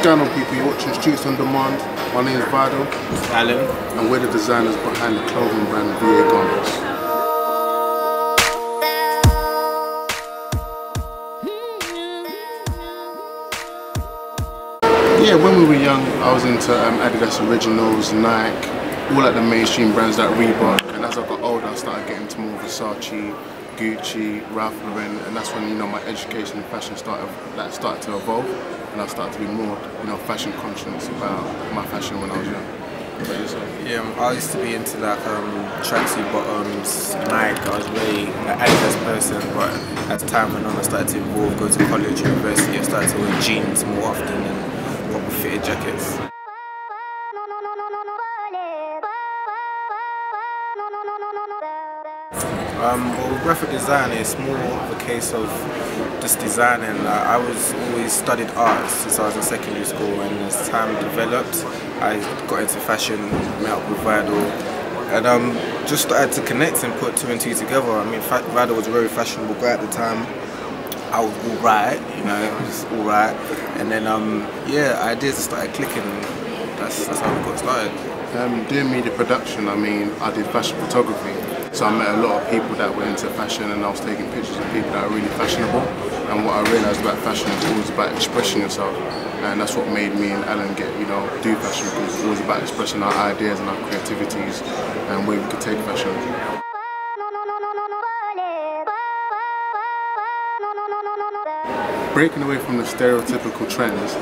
going on, people? You're watching Streets on Demand. My name is Vidal. Alan. And we're the designers behind the clothing brand Bea and Kara. Yeah, when we were young, I was into Adidas Originals, Nike, all like the mainstream brands like Reebok. And as I got older, I started getting into more Versace, Gucci, Ralph Lauren, and that's when my education in fashion started to evolve, and I started to be more fashion conscious about my fashion when I was young. Yeah, I used to be into like tracksuit bottoms, Nike. I was really an Adidas person, but as time went on, I started to evolve, go to college, university. I started to wear jeans more often and proper fitted jackets. Well, with graphic design, it's more of a case of just designing. I was always studied arts since I was in secondary school, and as time developed, I got into fashion, met up with Vidal, and just started to connect and put two and two together. I mean, Vidal was a very fashionable guy at the time. I was alright, I was alright, and then yeah, ideas started clicking. That's how we got started. Doing media production, I mean, I did fashion photography. So I met a lot of people that were into fashion, and I was taking pictures of people that are really fashionable. And what I realised about fashion is always about expressing yourself. And that's what made me and Alan do fashion, because it's always about expressing our ideas and our creativities and where we could take fashion. Breaking away from the stereotypical trends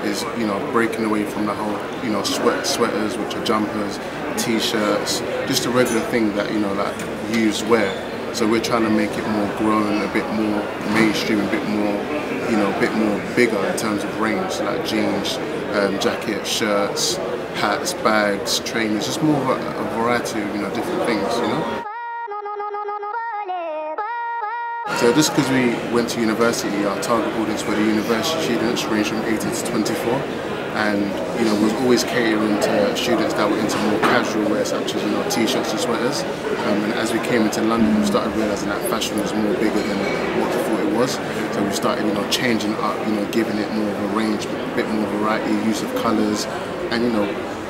is breaking away from the whole sweaters, which are jumpers, t-shirts, just a regular thing that like youths wear. So we're trying to make it more grown, a bit more mainstream, a bit more bigger in terms of range, so like jeans, jackets, shirts, hats, bags, trainers, just more of a variety of different things. So just because we went to university, our target audience were the university students, ranged from 18 to 24, and we was always catering to students that were into more casual wear, such as t-shirts and sweaters. And as we came into London, we started realising that fashion was more bigger than what we thought it was. So we started changing it up, giving it more of a range, a bit more variety, use of colours, and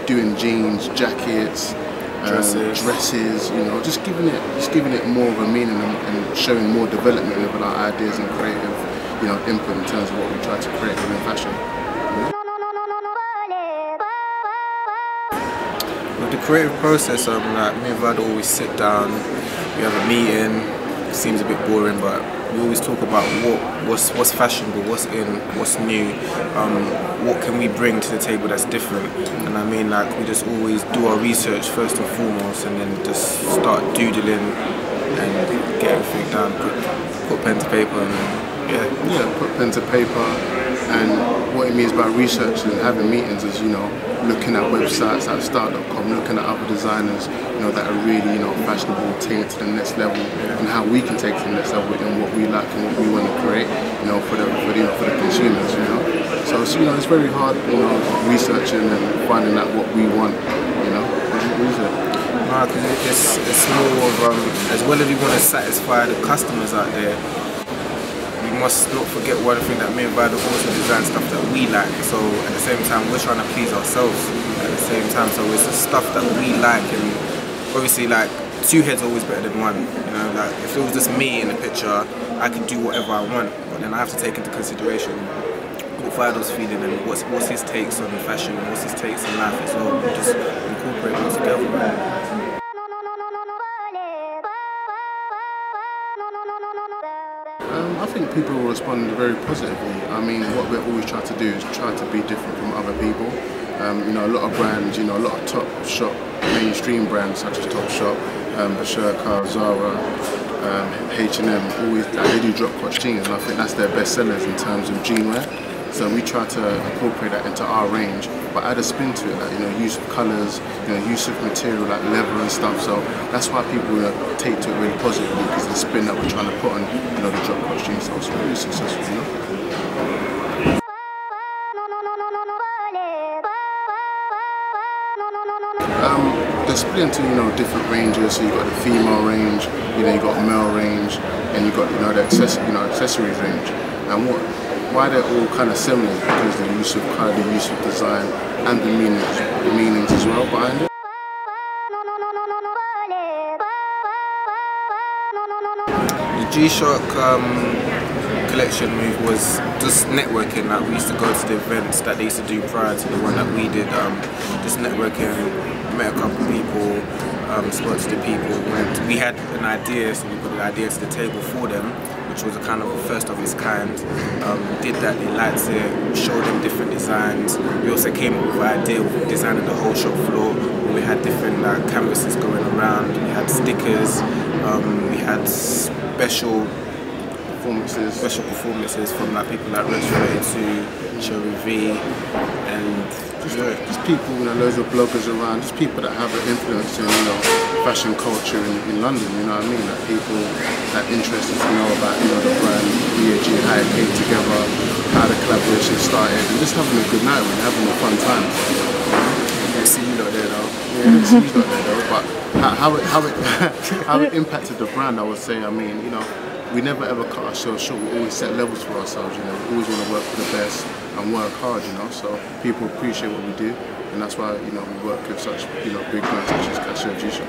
doing jeans, jackets, dresses, just giving it more of a meaning and showing more development of our ideas and creative input in terms of what we try to create within fashion. With the creative process, like me and Vidal always sit down, we have a meeting. It seems a bit boring, but we always talk about what's fashionable, what's in, what's new, what can we bring to the table that's different. And I mean, like, we just always do our research first and foremost, and then just start doodling and get everything down, put pen to paper, and yeah, put pen to paper. And what it means by research and having meetings is looking at websites like style.com, looking at other designers that are really fashionable, taking it to the next level, and how we can take it to the next level and what we like and what we want to create for the consumers. So it's very hard researching and finding out what we want. What is it? No, because it's more of as well as we want to satisfy the customers out there, we must not forget one thing, that me and Vidal also design stuff that we like. So at the same time, we're trying to please ourselves at the same time. So it's the stuff that we like, and obviously, like, two heads are always better than one. Like, if it was just me in the picture, I could do whatever I want, but then I have to take into consideration what Vidal's feeling and what's his takes on fashion and what's his takes on life as well. We just incorporate it all together. I think people will respond very positively. I mean, what we're always trying to do is try to be different from other people. A lot of brands, a lot of top shop, mainstream brands such as Topshop, Zara, H&M, always they do drop crotch jeans, and I think that's their best sellers in terms of jean wear. So we try to incorporate that into our range, but add a spin to it, like use of colours, use of material like leather and stuff. So that's why people take to it really positively, because the spin that we're trying to put on the drop crotch jeans. So it's really successful. They're split into different ranges. So you've got the female range, you've got male range, and you've got the accessories range. And what why they're all kind of similar, because the use of colour, the use of design, and the meanings as well behind it. The G-Shock collection move was just networking. Like, we used to go to the events that they used to do prior to the one that we did. Just networking, met a couple of people, spoke to the people. We had an idea, so we put an idea to the table for them, which was a kind of a first of its kind. Did that, they liked it, showed them different designs. We also came up with an idea of designing the whole shop floor. We had different canvases going around, we had stickers, we had special performances from like people like Rich to Cherry V, and just people, loads of bloggers around, just people that have an influence in, fashion culture in London, you know what I mean? Like people that are interested to know about, the brand, BAG, how it came together, how the collaboration started, and just having a good night, having a fun time. I see you lot there though. Yeah, I didn't see you lot there though, but how it impacted the brand, I would say, we never ever cut ourselves short. We always set levels for ourselves, we always want to work for the best and work hard, so people appreciate what we do, and that's why, we work with such, big brands such as Couture and G-Shock.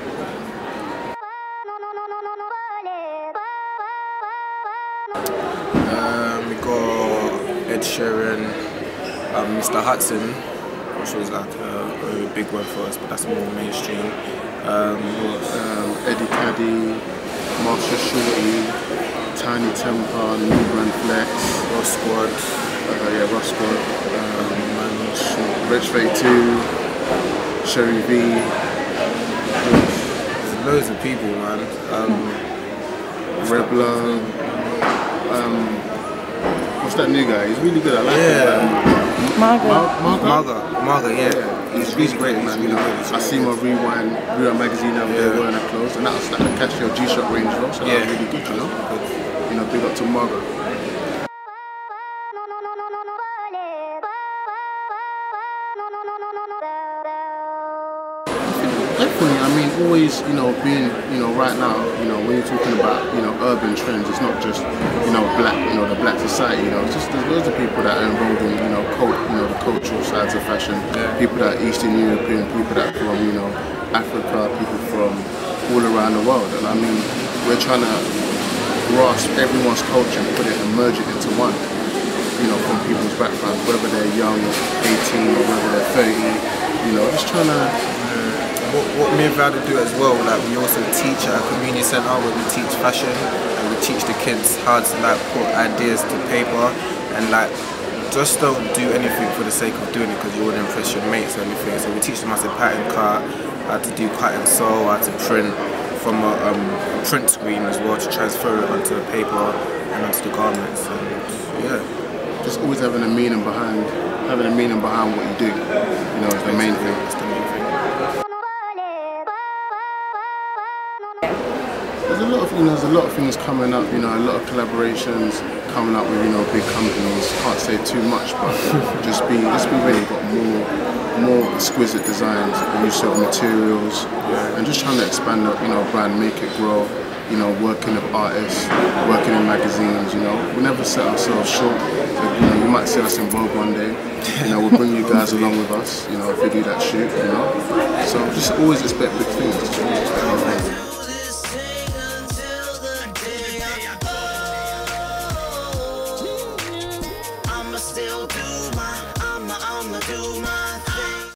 We got Ed Sheeran, Mr. Hudson, which was like a big one for us, but that's more mainstream. Eddie Caddy, Master Shorty, Tiny Temper, New Brand Flex, Ross Squad, Ross Squad, Rich 2, Cherry V. There's loads of people, man. Rebler. What's that new guy? He's really good. I like him. Marga, yeah. He's great, man. I see my Rewind magazine out there wearing her clothes, and that was like the Casio G-Shock range, so that was really good, big up to Marga. Definitely, always, being, right now, when you're talking about, urban trends, it's not just, black, the black society, it's just there's loads of people that are involved in, the cultural sides of fashion, people that are Eastern European, people that are from, Africa, people from all around the world, and we're trying to grasp everyone's culture and put it and merge it into one, from people's backgrounds, whether they're young, 18, or whether they're 30, just trying to... What me and Vidal do as well, like we also teach at a community centre where we teach fashion, and we teach the kids how to put ideas to paper, and just don't do anything for the sake of doing it because you want to impress your mates or anything. So we teach them how to pattern cut, how to do cut and sew, how to print from a print screen as well, to transfer it onto the paper and onto the garments. And just always having a meaning behind what you do, is the main thing. It's the main thing. There's a lot of things coming up, a lot of collaborations coming up with, big companies. Can't say too much, but just be ready. Got more exquisite designs, the use of materials, and just trying to expand the, brand, make it grow. Working with artists, working in magazines. We never set ourselves short. So, you might see us in Vogue one day. We'll bring you guys along with us. If we do that shoot. So just always expect big things. Just always expect big things. I'ma do